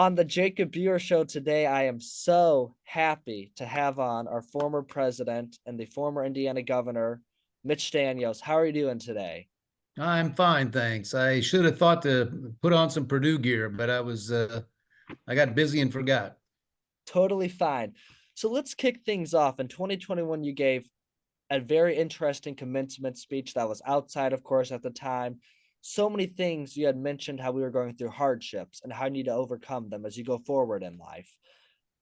On the Jacob Buer Show today, I am so happy to have on our former president and the former Indiana governor, Mitch Daniels. How are you doing today? I'm fine, thanks. I should have thought to put on some Purdue gear, but I got busy and forgot. Totally fine. So let's kick things off. In 2021, you gave a very interesting commencement speech that was outside, of course, at the time. So many things you had mentioned how we were going through hardships and how you need to overcome them as you go forward in life.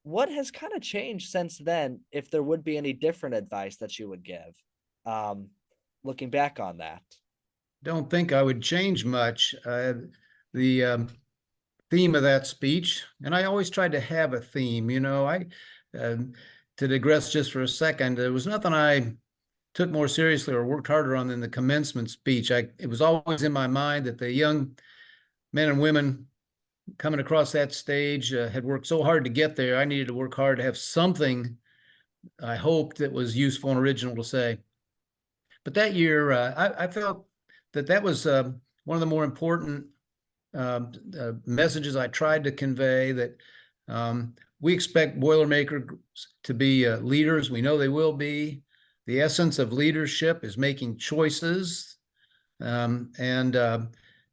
What has kind of changed since then, if there would be any different advice that you would give, um, looking back on that? Don't think I would change much. The theme of that speech, and I always tried to have a theme, uh, to digress just for a second, there was nothing I took more seriously or worked harder on than the commencement speech. It was always in my mind that the young men and women coming across that stage had worked so hard to get there. I needed to work hard to have something I hoped that was useful and original to say. But that year, I felt that was one of the more important messages I tried to convey, that we expect Boilermakers to be leaders. We know they will be. The essence of leadership is making choices and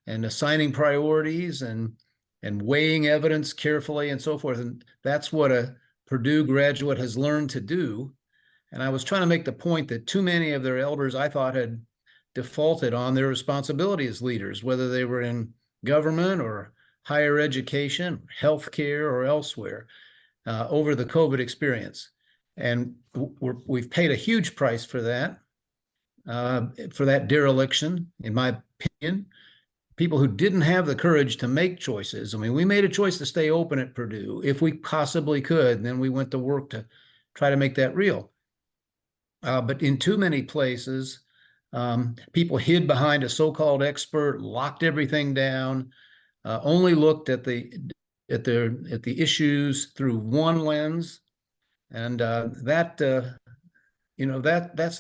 assigning priorities and weighing evidence carefully and so forth. And that's what a Purdue graduate has learned to do. And I was trying to make the point that too many of their elders, I thought, had defaulted on their responsibility as leaders, whether they were in government or higher education, healthcare, or elsewhere, over the COVID experience. And we've paid a huge price for that dereliction, in my opinion. People who didn't have the courage to make choices. I mean, we made a choice to stay open at Purdue if we possibly could. And then we went to work to try to make that real. But in too many places, people hid behind a so-called expert, locked everything down, only looked at the issues through one lens, and that's the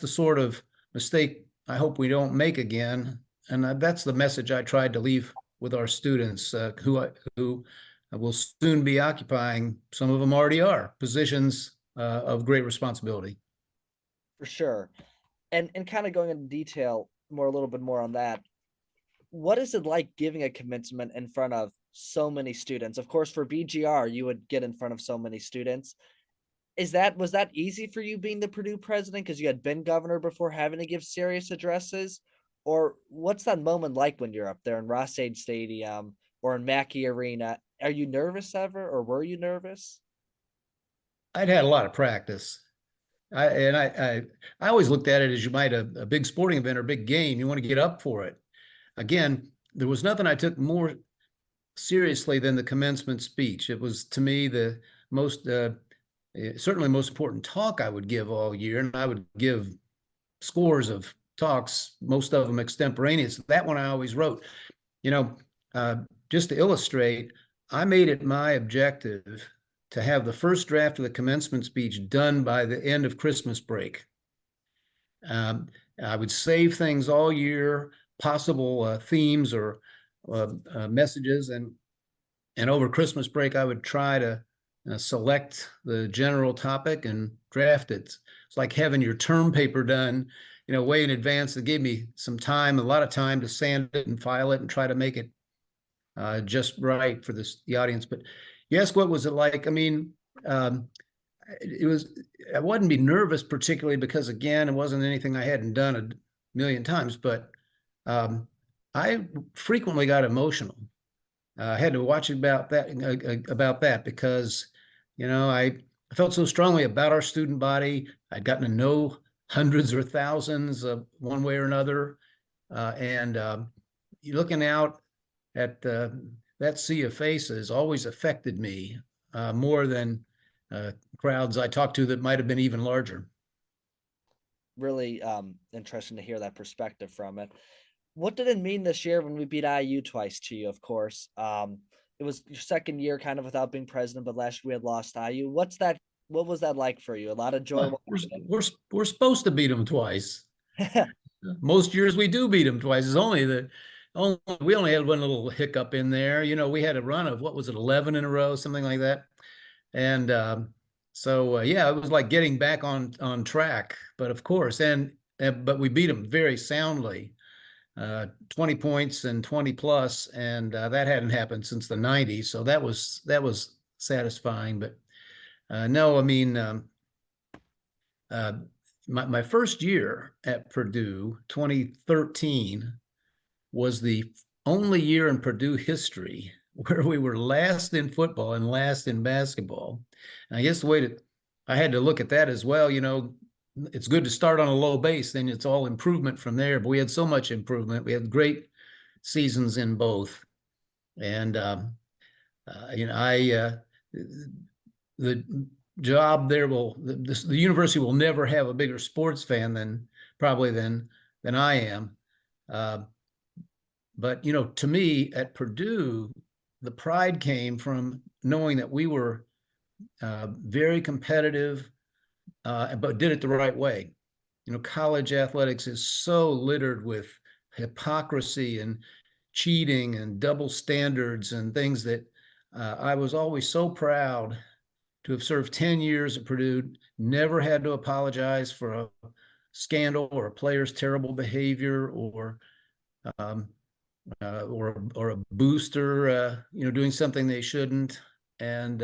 sort of mistake I hope we don't make again. And that's the message I tried to leave with our students, who will soon be occupying, some of them already are, positions of great responsibility. For sure. And kind of going into detail a little bit more on that, what is it like giving a commencement in front of so many students? Of course, for BGR, you would get in front of so many students. Was that easy for you being the Purdue president because you had been governor before, having to give serious addresses? Or what's that moment like when you're up there in Ross-Ade Stadium or in Mackey Arena? Are you nervous ever, or were you nervous? I'd had a lot of practice. I always looked at it as you might a big sporting event or big game. You want to get up for it. Again, there was nothing I took more seriously than the commencement speech. It was, to me, the most certainly most important talk I would give all year, and I would give scores of talks, most of them extemporaneous. That one I always wrote. Just to illustrate, I made it my objective to have the first draft of the commencement speech done by the end of Christmas break. I would save things all year, possible themes or messages, and over Christmas break, I would try to select the general topic and draft it. It's like having your term paper done, way in advance. It gave me some time, a lot of time to sand it and file it and try to make it just right for the audience. But you ask, what was it like? I mean, I wouldn't be nervous particularly because, again, it wasn't anything I hadn't done a million times, but I frequently got emotional. I had to watch about that because, I felt so strongly about our student body. I'd gotten to know hundreds or thousands one way or another. And looking out at that sea of faces always affected me more than crowds I talked to that might have been even larger. Really interesting to hear that perspective from it. What did it mean this year when we beat IU twice to you, of course? It was your second year kind of without being president, but last year we had lost IU. What was that like for you? A lot of joy? Well, we're supposed to beat them twice. Most years we do beat them twice. It's only We only had one little hiccup in there. We had a run of, what was it, 11 in a row, something like that. And yeah, it was like getting back on track. But of course, but we beat them very soundly, 20 points and 20 plus, and that hadn't happened since the 90s. So that was satisfying. But no, I mean, uh, my first year at Purdue, 2013, was the only year in Purdue history where we were last in football and last in basketball. And I guess I had to look at that as well. It's good to start on a low base, then it's all improvement from there. But we had so much improvement. We had great seasons in both. And, the job there the university will never have a bigger sports fan than I am. But to me at Purdue, the pride came from knowing that we were very competitive, but did it the right way. College athletics is so littered with hypocrisy and cheating and double standards and things that I was always so proud to have served 10 years at Purdue, never had to apologize for a scandal or a player's terrible behavior or a booster, doing something they shouldn't, and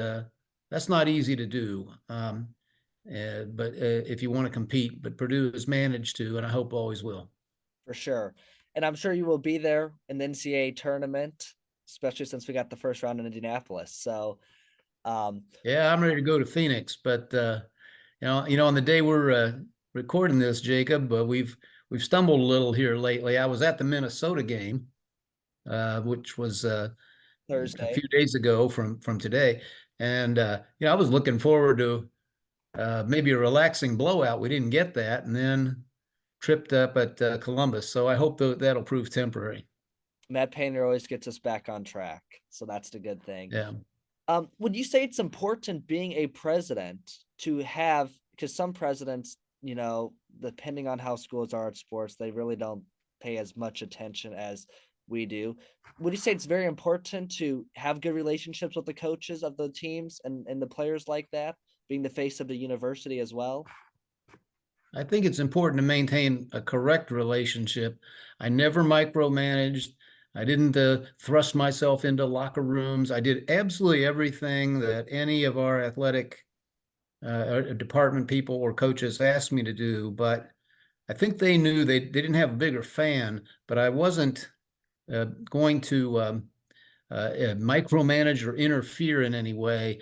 that's not easy to do. But if you want to compete, but Purdue has managed to, and I hope always will. For sure. And I'm sure you will be there in the NCAA tournament, especially since we got the first round in Indianapolis. So, yeah, I'm ready to go to Phoenix, but on the day we're recording this, Jacob, we've stumbled a little here lately. I was at the Minnesota game, which was Thursday, a few days ago from today, and I was looking forward to maybe a relaxing blowout. We didn't get that, and then tripped up at Columbus. So I hope that'll prove temporary. Matt Painter always gets us back on track, so that's the good thing. Yeah. Would you say it's important being a president to have, because some presidents, depending on how schools are at sports, they really don't pay as much attention as we do. Would you say it's very important to have good relationships with the coaches of the teams and the players like that, being the face of the university as well? I think it's important to maintain a correct relationship. I never micromanaged. I didn't thrust myself into locker rooms. I did absolutely everything that any of our athletic department people or coaches asked me to do. But I think they knew they didn't have a bigger fan, but I wasn't going to micromanage or interfere in any way.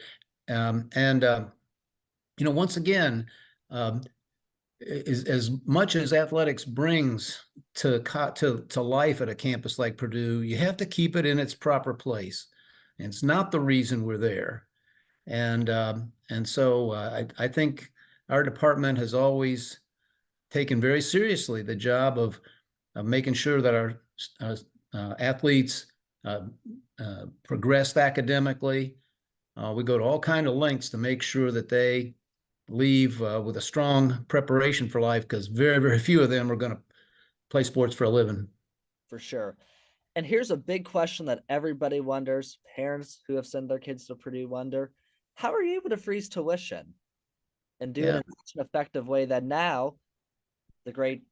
Once again, as much as athletics brings to life at a campus like Purdue, you have to keep it in its proper place. And it's not the reason we're there. And so I think our department has always taken very seriously the job of making sure that our athletes progressed academically. We go to all kinds of lengths to make sure that they leave with a strong preparation for life, because very, very few of them are going to play sports for a living. For sure. And here's a big question that everybody wonders, parents who have sent their kids to Purdue wonder, how are you able to freeze tuition and do it in such an effective way that now the great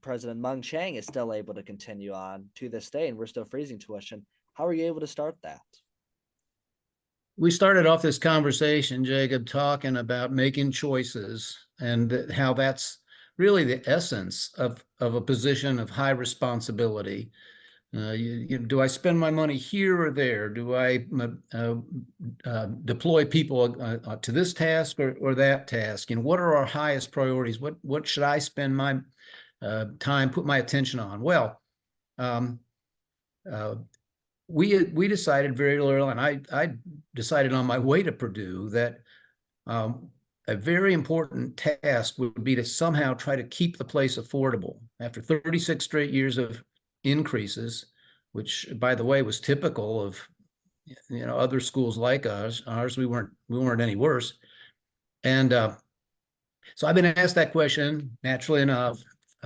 President Mung Chiang is still able to continue on to this day, and we're still freezing tuition? How are you able to start that? We started off this conversation, Jacob, talking about making choices and how that's really the essence of a position of high responsibility. Do I spend my money here or there? Do I deploy people to this task or that task? What are our highest priorities? What should I spend my time, put my attention on? Well, we decided very early, and I decided on my way to Purdue that a very important task would be to somehow try to keep the place affordable. After 36 straight years of increases, which, by the way, was typical of other schools like us. Ours, we weren't any worse. And so I've been asked that question, naturally enough,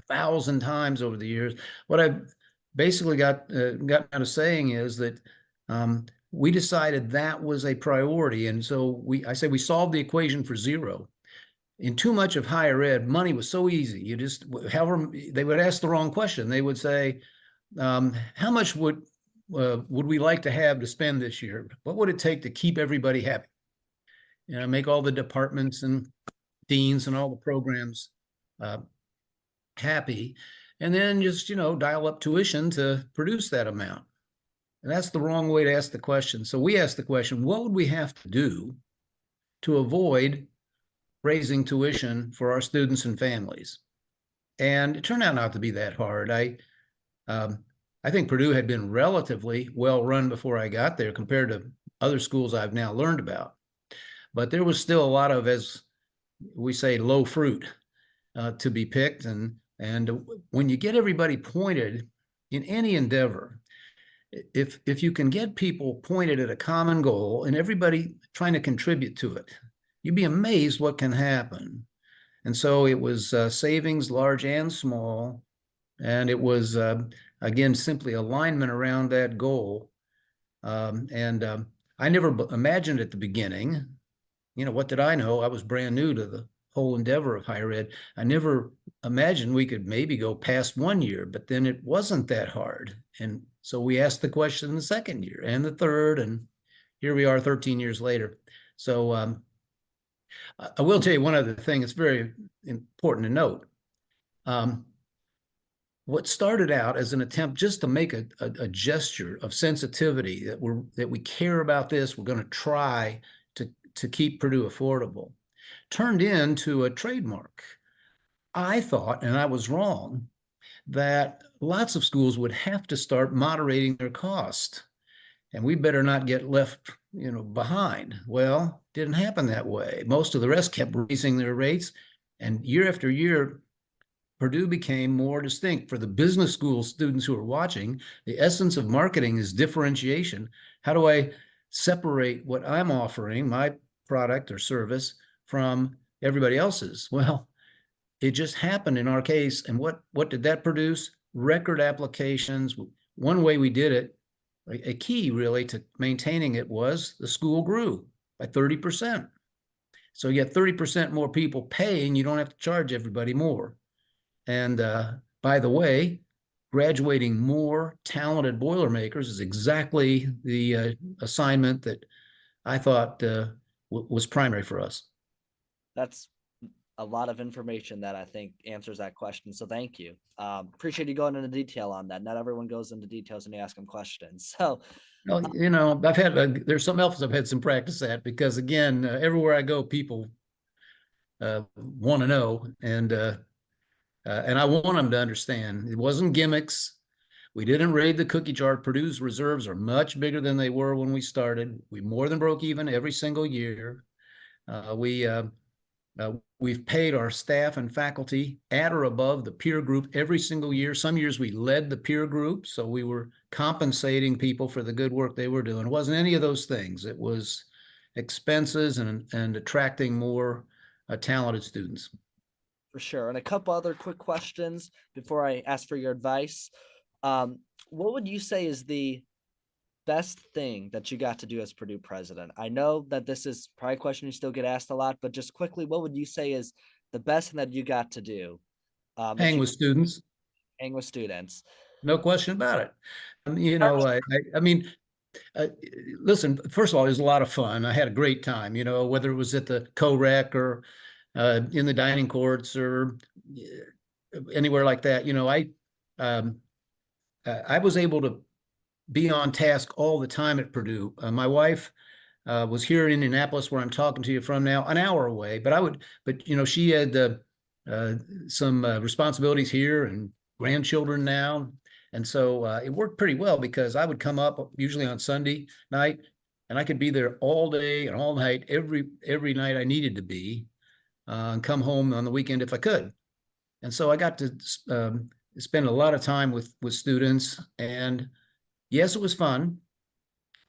1,000 times over the years. What I've basically got out of saying is that we decided that was a priority. And so I say we solved the equation for zero. In too much of higher ed, money was so easy. You just, however, they would ask the wrong question. They would say, how much would we like to have to spend this year? What would it take to keep everybody happy? Make all the departments and deans and all the programs happy, and then just, dial up tuition to produce that amount. And that's the wrong way to ask the question. So we asked the question, what would we have to do to avoid raising tuition for our students and families? And it turned out not to be that hard. I think Purdue had been relatively well run before I got there compared to other schools I've now learned about. But there was still a lot of, as we say, low fruit to be picked. And when you get everybody pointed in any endeavor, if you can get people pointed at a common goal and everybody trying to contribute to it, you'd be amazed what can happen. And so it was savings, large and small. And it was, again, simply alignment around that goal. I never imagined at the beginning, what did I know? I was brand new to the whole endeavor of higher ed. I never imagined we could maybe go past 1 year, but then it wasn't that hard. And so we asked the question the second year and the third, and here we are 13 years later. So I will tell you one other thing that's very important to note. What started out as an attempt just to make a gesture of sensitivity that we care about this, we're going to try to keep Purdue affordable, turned into a trademark. I thought, and I was wrong, that lots of schools would have to start moderating their cost, and we better not get left, behind. Well, didn't happen that way. Most of the rest kept raising their rates, and year after year, Purdue became more distinct. For the business school students who are watching, the essence of marketing is differentiation. How do I separate what I'm offering, my product or service, from everybody else's? Well, it just happened in our case. And what did that produce? Record applications. One way we did it, a key really to maintaining it, was the school grew by 30%. So you get 30% more people paying. You don't have to charge everybody more. And by the way, graduating more talented Boilermakers is exactly the assignment that I thought was primary for us. That's a lot of information that I think answers that question. So thank you. Appreciate you going into detail on that. Not everyone goes into details when you ask them questions. So, Well, I've had, there's something else I've had some practice at, because again, everywhere I go, people want to know, and I want them to understand it wasn't gimmicks. We didn't raid the cookie jar. Purdue's reserves are much bigger than they were when we started. We more than broke even every single year. We've paid our staff and faculty at or above the peer group every single year. Some years we led the peer group, so we were compensating people for the good work they were doing. It wasn't any of those things. It was expenses and attracting more talented students. for sure. And a couple other quick questions before I ask for your advice. What would you say is the best thing that you got to do as Purdue president? I know that this is probably a question you still get asked a lot, but just quickly, what would you say is the best thing that you got to do? Hang with students. Hang with students. No question about it. I mean, listen, first of all, it was a lot of fun. I had a great time, whether it was at the co-rec or in the dining courts or anywhere like that. I was able to be on task all the time at Purdue. My wife was here in Indianapolis, where I'm talking to you from now, an hour away. But she had some responsibilities here and grandchildren now. And so it worked pretty well, because I would come up usually on Sunday night, and I could be there all day and all night, every night I needed to be, and come home on the weekend if I could. And so I got to spend a lot of time with students. And yes, it was fun,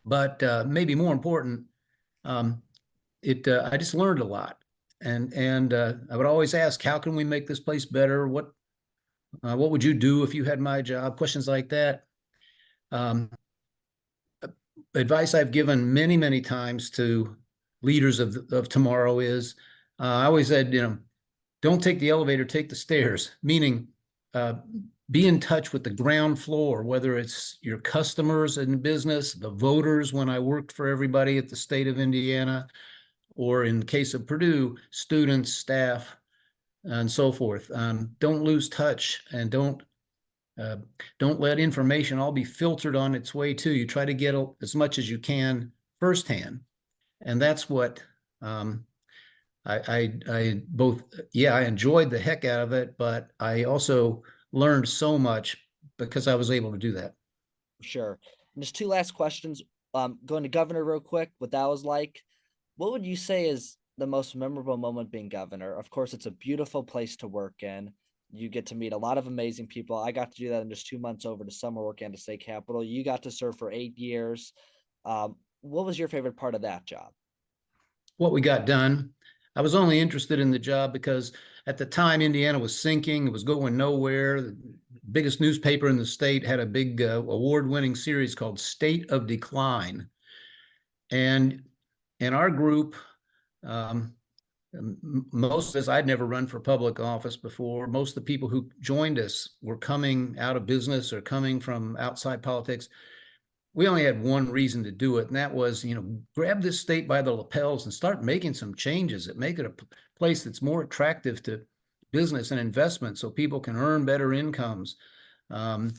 but maybe more important, I just learned a lot. And I would always ask, how can we make this place better? What would you do if you had my job? Questions like that. Um, Advice I've given many, many times to leaders of tomorrow is I always said, don't take the elevator, take the stairs, meaning uh, be in touch with the ground floor, whether it's your customers in business, the voters when I worked for everybody at the state of Indiana, or in the case of Purdue, students, staff, and so forth. Don't lose touch, and uh, don't let information all be filtered on its way to you. Try to get as much as you can firsthand. And that's what I both, yeah, I enjoyed the heck out of it, but I also learned so much because I was able to do that. Sure. And just two last questions. Going to governor real quick, what that was like. What would you say is the most memorable moment being governor? Of course, it's a beautiful place to work in. You get to meet a lot of amazing people. I got to do that in just 2 months over to summer work and to state capitol. You got to serve for 8 years. What was your favorite part of that job? What we got done, I was only interested in the job because at the time Indiana was sinking, it was going nowhere. The biggest newspaper in the state had a big award-winning series called State of Decline. And in our group, um, most of us, I'd never run for public office before. Most of the people who joined us were coming out of business or coming from outside politics. We only had one reason to do it, and that was, grab this state by the lapels and start making some changes that make it a place that's more attractive to business and investment so people can earn better incomes. Um,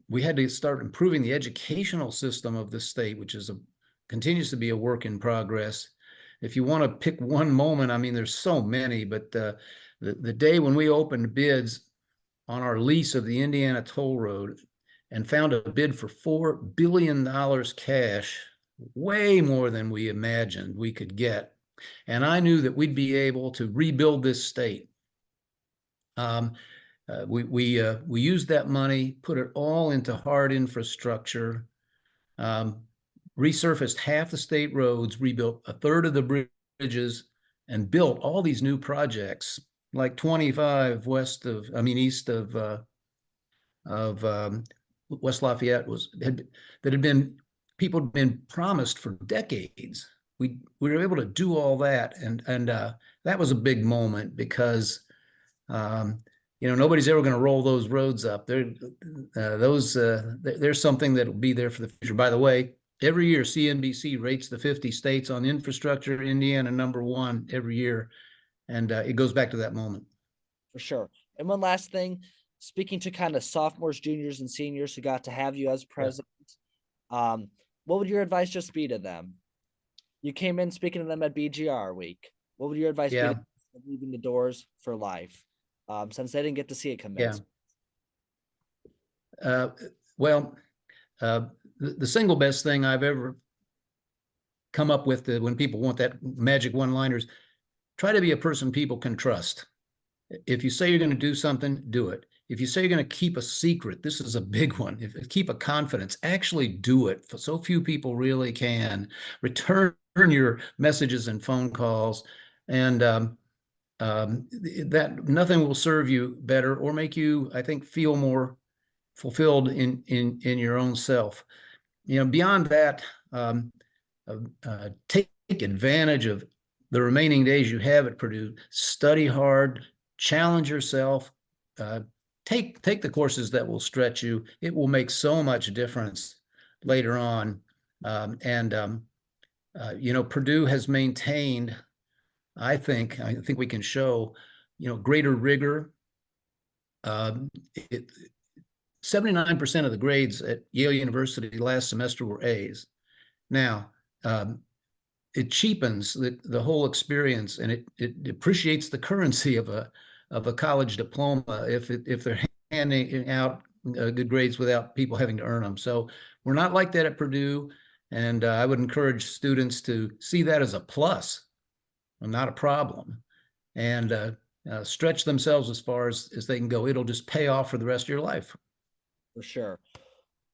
we had to start improving the educational system of the state, which continues to be a work in progress. If you want to pick one moment, I mean, there's so many, but the day when we opened bids on our lease of the Indiana Toll Road and found a bid for $4 billion cash, way more than we imagined we could get. And I knew that we'd be able to rebuild this state. We used that money, put it all into hard infrastructure, resurfaced half the state roads, rebuilt a third of the bridges, and built all these new projects, like 25 east of West Lafayette that had been people had been promised for decades. We were able to do all that, and that was a big moment because nobody's ever going to roll those roads up. There's something that will be there for the future. By the way, every year CNBC rates the 50 states on infrastructure. Indiana #1 every year, and it goes back to that moment. For sure. And one last thing, speaking to kind of sophomores, juniors, and seniors who got to have you as president, what would your advice just be to them? You came in speaking to them at BGR week. What would your advice be to them leaving the doors for life, since they didn't get to see it commence? Well, the single best thing I've ever come up with when people want that magic one-liners, try to be a person people can trust. If you say you're going to do something, do it. If you say you're going to keep a secret, this is a big one. Keep a confidence, actually do it. So few people really can. Return your messages and phone calls, and that nothing will serve you better or make you, I think, feel more fulfilled in your own self. Beyond that, take advantage of the remaining days you have at Purdue. Study hard, challenge yourself, take the courses that will stretch you. It will make so much difference later on. Purdue has maintained, I think we can show, greater rigor. 79% of the grades at Yale University last semester were A's. Now, it cheapens the whole experience, and it appreciates the currency of a college diploma if they're handing out good grades without people having to earn them. So we're not like that at Purdue, and I would encourage students to see that as a plus, not a problem, and stretch themselves as far as they can go. It'll just pay off for the rest of your life. For sure.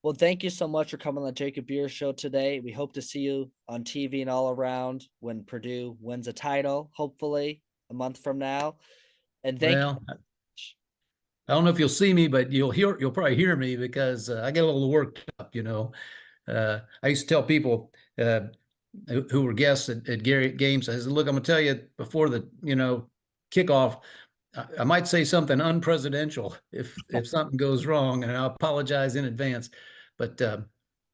Well, thank you so much for coming on the Jacob Beer Show today. We hope to see you on TV and all around when Purdue wins a title, hopefully a month from now. And thank you. I don't know if you'll see me, but you'll probably hear me because I get a little worked up, you know. I used to tell people who were guests at Gary games, I said, look, I'm gonna tell you before the, kickoff, I might say something unpresidential if something goes wrong, and I'll apologize in advance. But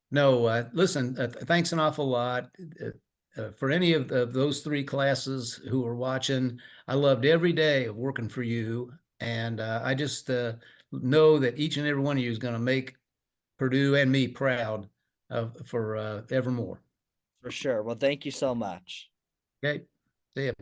no, listen, thanks an awful lot. For any of those three classes who are watching, I loved every day of working for you. And I just know that each and every one of you is going to make Purdue and me proud for evermore. For sure. Well, thank you so much. Okay. See ya.